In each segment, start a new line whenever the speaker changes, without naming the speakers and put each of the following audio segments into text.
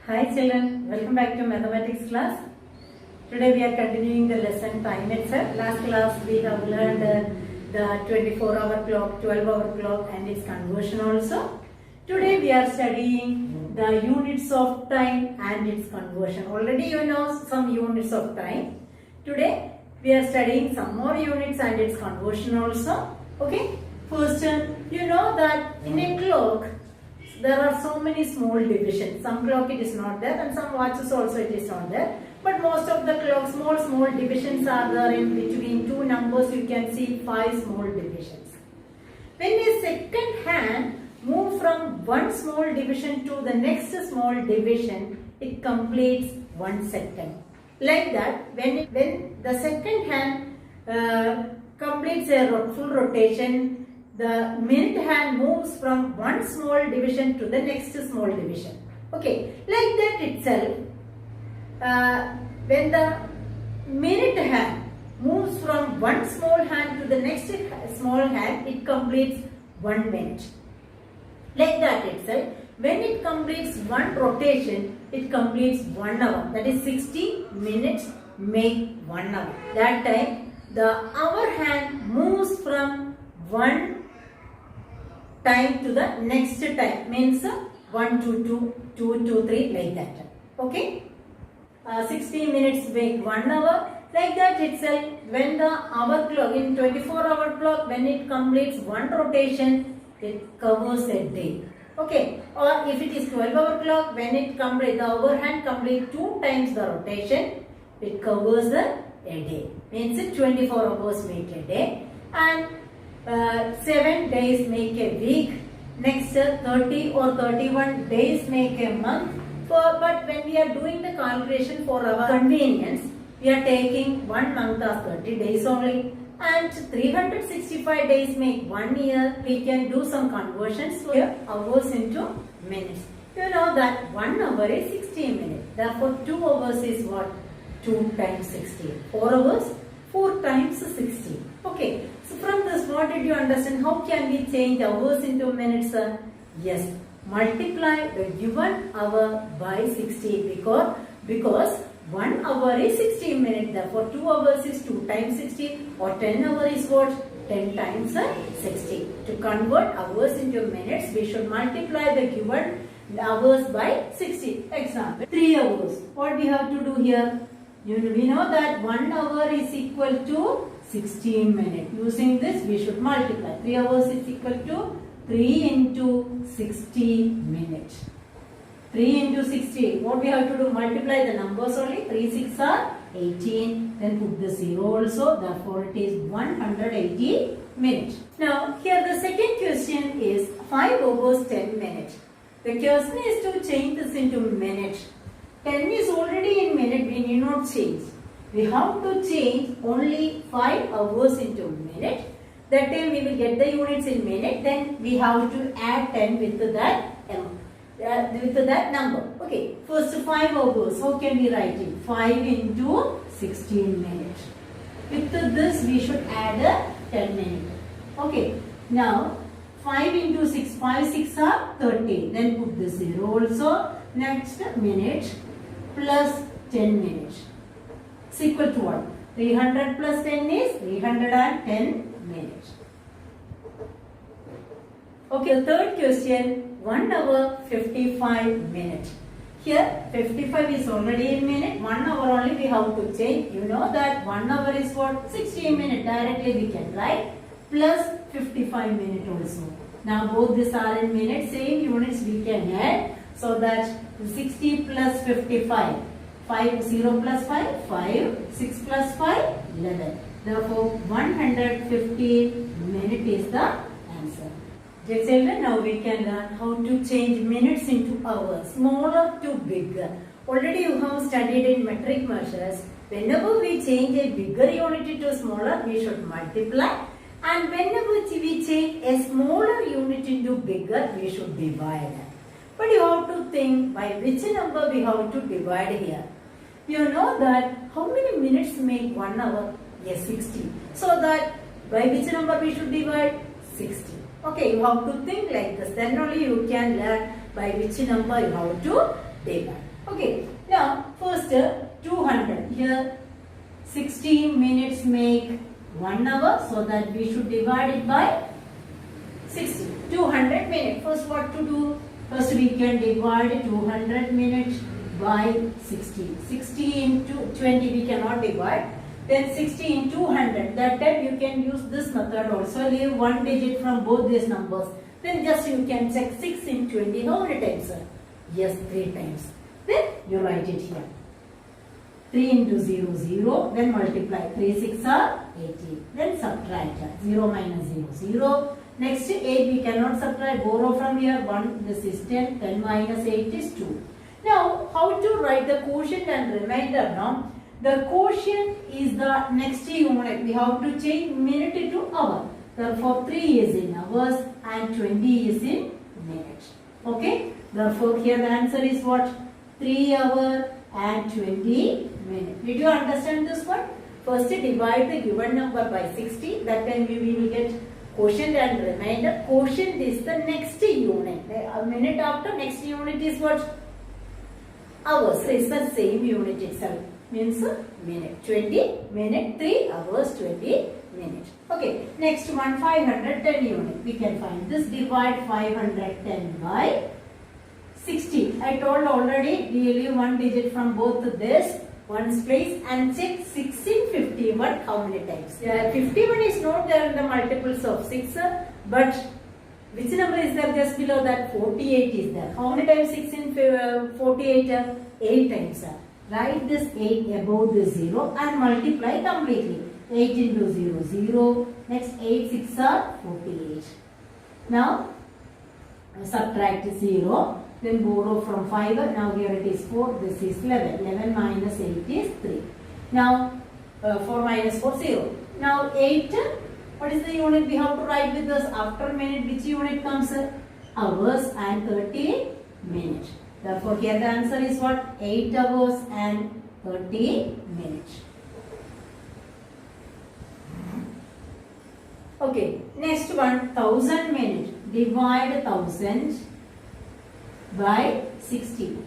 Hi children, welcome back to mathematics class. Today we are continuing the lesson time itself. Last class we have learned the 24-hour clock, 12-hour clock and its conversion also. Today we are studying the units of time and its conversion. Already you know some units of time. Today we are studying some more units and its conversion also. Okay. First, you know that in a clock there are so many small divisions. Some clock it is not there and some watches also it is not there. But most of the clock small divisions are there. In between two numbers you can see 5 small divisions. When a second hand moves from one small division to the next small division, it completes 1 second. Like that, when the second hand completes a full rotation, the minute hand moves from one small division to the next small division. Okay, like that itself, when the minute hand moves from one small hand to the next small hand, it completes 1 minute. Like that itself, when it completes one rotation, it completes 1 hour. That is 60 minutes make 1 hour. That time, the hour hand moves from one time to the next time, means 1 to 2, 2 to 3, like that. Okay, 60 minutes make 1 hour. Like that itself, when the hour clock in 24-hour clock, when it completes one rotation, it covers a day. Okay, or if it is 12-hour clock, when it completes the hour hand complete 2 times the rotation, it covers a day. Means 24 hours make a day, and 7 days make a week. Next 30 or 31 days make a month. But when we are doing the calculation for our convenience, we are taking 1 month as 30 days only, and 365 days make 1 year. We can do some conversions here, hours into minutes. You know that 1 hour is 60 minutes. Therefore 2 hours is what? 2 times 60. 4 hours? 4 times 60. Okay. So from this, what did you understand? How can we change hours into minutes? Yes. Multiply the given hour by 60 because 1 hour is 60 minutes. Therefore 2 hours is 2 times 60, or 10 hour is what? 10 times 60. To convert hours into minutes, we should multiply the given hours by 60. Example, 3 hours. What we have to do here? We know that 1 hour is equal to 16 minutes. Using this, we should multiply. 3 hours is equal to 3 into 60 minutes. 3 into 60. What we have to do? Multiply the numbers only. 3 6 are 18. Then put the 0 also. Therefore, it is 180 minutes. Now, here the second question is 5 hours 10 minutes. The question is to change this into minutes. 10 is already in minute. We need not change. We have to change only 5 hours into minute. That time we will get the units in minute. Then we have to add 10 with that number. Okay. First 5 hours. How can we write it? 5 into 16 minutes. With this we should add 10 minutes. Okay. Now 5 into 6. 5 6 are 30. Then put the 0 also. Next minute plus 10 minutes. Is equal to what? 300 plus 10 is 310 minutes. Okay, the third question, 1 hour 55 minutes. Here 55 is already in minute. 1 hour only we have to change. You know that 1 hour is what? 60 minutes. Directly we can write plus 55 minutes also. Now both these are in minutes. Same units we can add. So that 60 plus 55. 5, 0 plus 5, 5, 6 plus 5, 11. Therefore, 150 minutes is the answer. Dear children, now we can learn how to change minutes into hours, smaller to bigger. Already you have studied in metric measures. Whenever we change a bigger unit into smaller, we should multiply. And whenever we change a smaller unit into bigger, we should divide. But you have to think by which number we have to divide here. You know that how many minutes make 1 hour? Yes, 60. So that by which number we should divide? 60. Okay, you have to think like this. Then only you can learn by which number you have to divide. Okay, now first 200. Here 60 minutes make 1 hour, so that we should divide it by 60. 200 minutes. First what to do? First we can divide 200 minutes by 60. 60 into 20 we cannot divide. Then 60 into 100. That time you can use this method also. Leave one digit from both these numbers. Then just you can check 6 in 20. How many times, sir? Yes, 3 times. Then you write it here. 3 into 0, 0. Then multiply. 3 6 are 18. Then subtract. 0 minus 0, 0. Next 8 we cannot subtract. Borrow from here. 1. This is 10. 10 minus 8 is 2. Now, how to write the quotient and remainder now? The quotient is the next unit. We have to change minute to hour. Therefore, 3 is in hours and 20 is in minutes. Okay? Therefore, here the answer is what? 3 hours and 20 minutes. Did you understand this one? First, divide the given number by 60. That time we will get quotient and remainder. Quotient is the next unit. A minute after next unit is what? Hours. It's the same unit itself. Means minute. 20 minute, 3 hours, 20 minutes. Okay. Next one, 510 unit. We can find this. Divide 510 by 60. I told already, we leave one digit from both this one's place and check 6 in 51 how many times. 51 is not there in the multiples of 6, but which number is there just below that? 48 is there. How many times 6 in 48? 8 times. Write this 8 above the 0 and multiply completely. 8 into 0, 0. Next 8 6 are 48. Now subtract 0. Then borrow from 5. Now here it is 4. This is 11. 11 minus 8 is 3. Now 4 minus 4, 0. Now 8. What is the unit we have to write with us? After minute, which unit comes? Hours and 30 minutes. Therefore, here the answer is what? 8 hours and 30 minutes. Okay, next one, 1000 minutes. Divide 1000 by 60.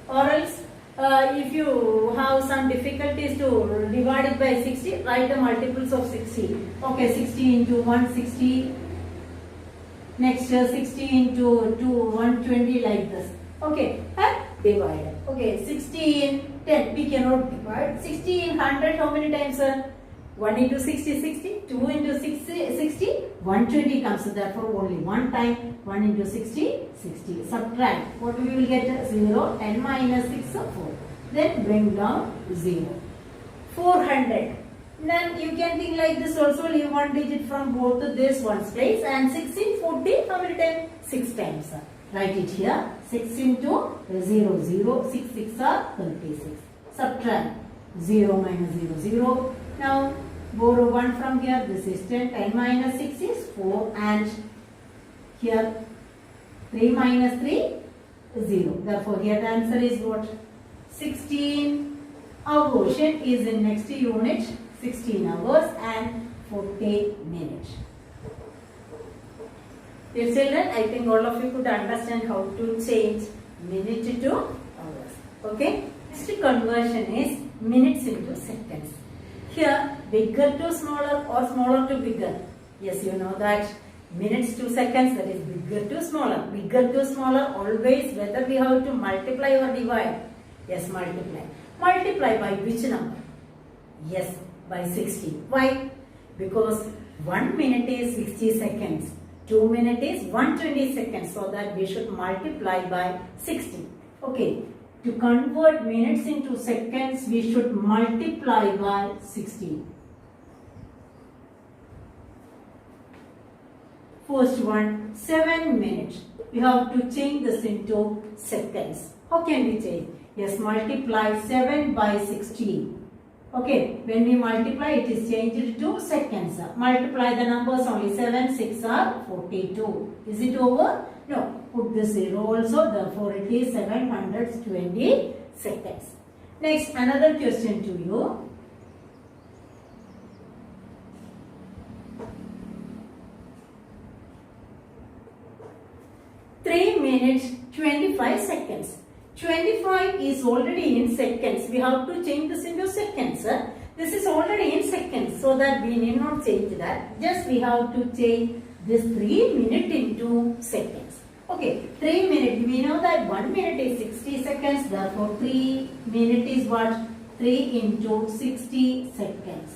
Or else, if you have some difficulties to divide it by 60, write the multiples of 60. Okay, 60 into 160. Next, 60 into 2, 120 like this. Okay, and divide. Okay, 60 in 10, we cannot divide. 60 in 100, how many times? 1 into 60, 60. 2 into 60, 60. 120 comes, therefore only one time. 1 into 60, 60. Subtract. What we will get? 0. 10 minus 6, 4. Then bring down 0. 400. Then you can think like this also. Leave one digit from both this one's place. And 6 in 40, how many times? 6 times. Write it here. 6 into 0, 0. 6, 6 are 36. Subtract. 0 minus 0, 0. Now borrow 1 from here. This is 10. 10 minus 6 is 4. And here 3 minus 3 0. Therefore, here the answer is what? 16. Our quotient is in next unit. 16 hours and 40 minutes. Dear children, I think all of you could understand how to change minute to hours. Okay. Next conversion is minutes into seconds. Here, bigger to smaller or smaller to bigger. Yes, you know that. Minutes to seconds, that is bigger to smaller. Bigger to smaller, always whether we have to multiply or divide. Yes, multiply. Multiply by which number? Yes, by 60. Why? Because 1 minute is 60 seconds. 2 minutes is 120 seconds. So that we should multiply by 60. Okay. To convert minutes into seconds, we should multiply by 60. First one, 7 minutes. We have to change this into seconds. How can we change? Yes, multiply 7 by 60. Okay, when we multiply, it is changed to seconds. Multiply the numbers only. 7, 6 are 42. Is it over? No. Put the 0 also. Therefore, it is 720 seconds. Next, another question to you. Minutes 25 seconds. 25 is already in seconds. We have to change this into seconds. This is already in seconds, so that we need not change that. Just we have to change this 3 minutes into seconds. Okay, 3 minutes. We know that 1 minute is 60 seconds. Therefore, 3 minutes is what? 3 into 60 seconds.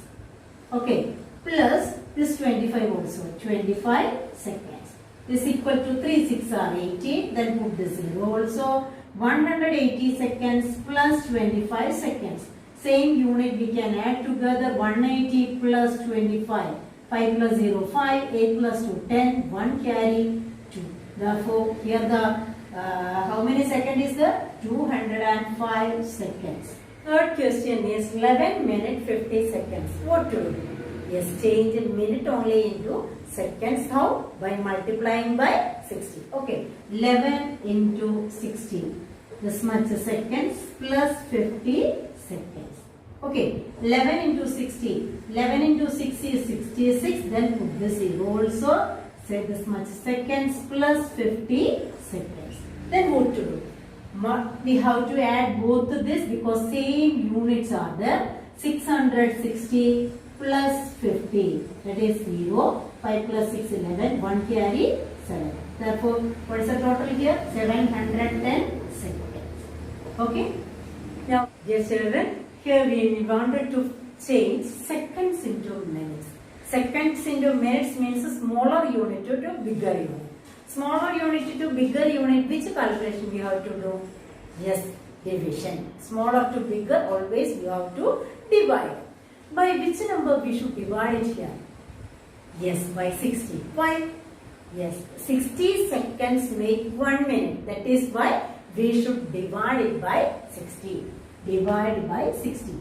Okay, plus this 25 also. 25 seconds. This equal to 3 6 are 80. Then put the 0 also. 180 seconds plus 25 seconds. Same unit we can add together. 180 plus 25. 5 plus 0, 5. 8 plus 2, 10. 1 carry, 2. Therefore, here the how many seconds is there? 205 seconds. Third question is 11 minutes 50 seconds. What to do? Yes, change in minute only into seconds. How? By multiplying by 60. Okay, 11 into 60. This much seconds plus 50 seconds. Okay, 11 into 60. 11 into 60 is 66. Then put the 0 also. Say this much seconds plus 50 seconds. Then what to do? We have to add both this because same units are there. 660 plus 50. That is 0. 5 plus 6, 11. 1 carry, 7. Therefore, what is the total here? 710 seconds. Okay. Now, dear children, here we wanted to change seconds into minutes. Seconds into minutes means a smaller unit to bigger unit. Smaller unit to bigger unit, which calculation we have to do? Yes, division. Smaller to bigger, always we have to divide. By which number we should divide it here? Yes, by 60. Why? Yes, 60 seconds make 1 minute. That is why we should divide it by 60. Divide by 60.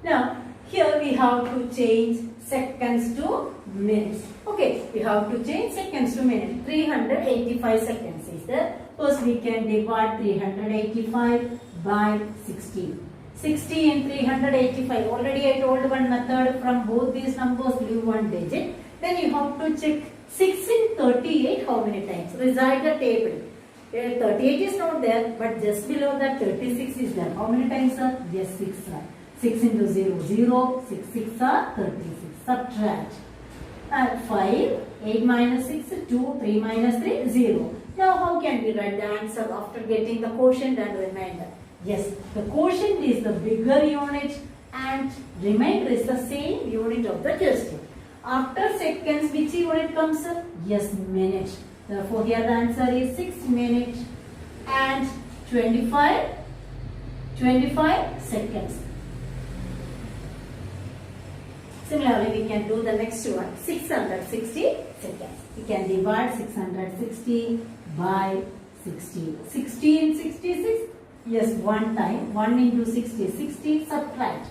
Now, here we have to change seconds to minutes. Okay, we have to change seconds to minutes. 385 seconds is there. First, we can divide 385 by 60. 60 and 385. Already I told one method, from both these numbers leave one digit. Then you have to check 6 in 38 how many times. Result the table. 38 is not there, but just below that 36 is there. How many times are? Yes, 6 are. 6 into 0, 0. 6, 6 are 36. Subtract. 5, 8 minus 6, 2, 3 minus 3, 0. Now how can we write the answer after getting the quotient and remainder? Yes, the quotient is the bigger unit and remainder is the same unit of the question. After seconds, which unit comes up? Yes, minute. Therefore, here the answer is 6 minutes and 25 seconds. Similarly, we can do the next one, 660 seconds. We can divide 660 by 60. 60 in 66? Yes, one time. 1 into 60, 60. Subtract.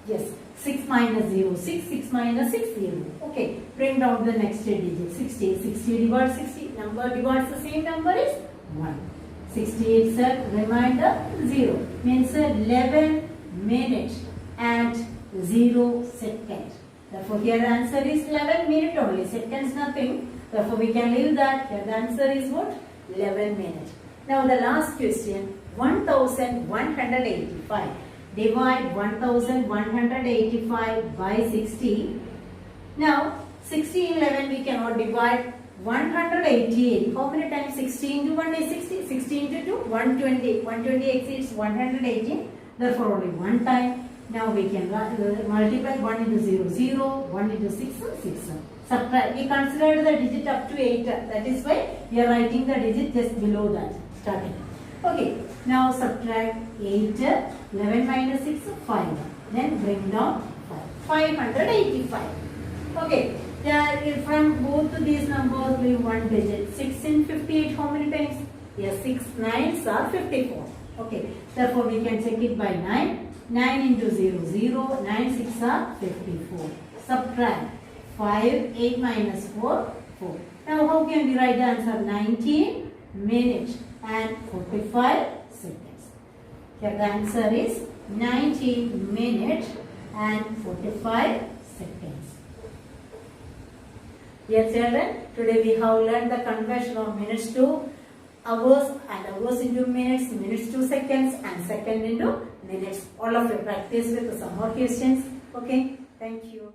Yes, 6 minus 0, 6. 6 minus 6, 0. Okay, bring down the next digit. 60. 60 divides 60. Number divides the same number is 1. 60 itself, remainder 0. Means 11 minutes and 0 seconds. Therefore, here the answer is 11 minutes only. Seconds nothing. Therefore, we can leave that. Here the answer is what? 11 minutes. Now, the last question. 1185. Divide 1185 by 60. Now, 60 in 11 we cannot divide. 188. How many times 60 into 1 is 60? 60 into 2, 120. 120 exceeds 118. Therefore, only one time. Now we can multiply 1 into 0, 0. 1 into 6, 6. Subtract. We considered the digit up to 8. That is why we are writing the digit just below that. Starting. Okay. Now subtract 8. 11 minus 6, 5. Then bring down 5. 585. Okay. From both these numbers, leave one digit. 6 in 58, how many times? Yes, 6 9s are 54. Okay, therefore we can check it by 9. 9 into 0, 0. 9 6 are 54. Subtract 5, 8 minus 4, 4. Now how can we write the answer? 19 minutes and 45 seconds. Here the answer is 19 minutes and 45 seconds. Dear children, today we have learned the conversion of minutes to hours and hours into minutes, minutes to seconds and second into minutes. All of you practice with some more questions. Okay, thank you.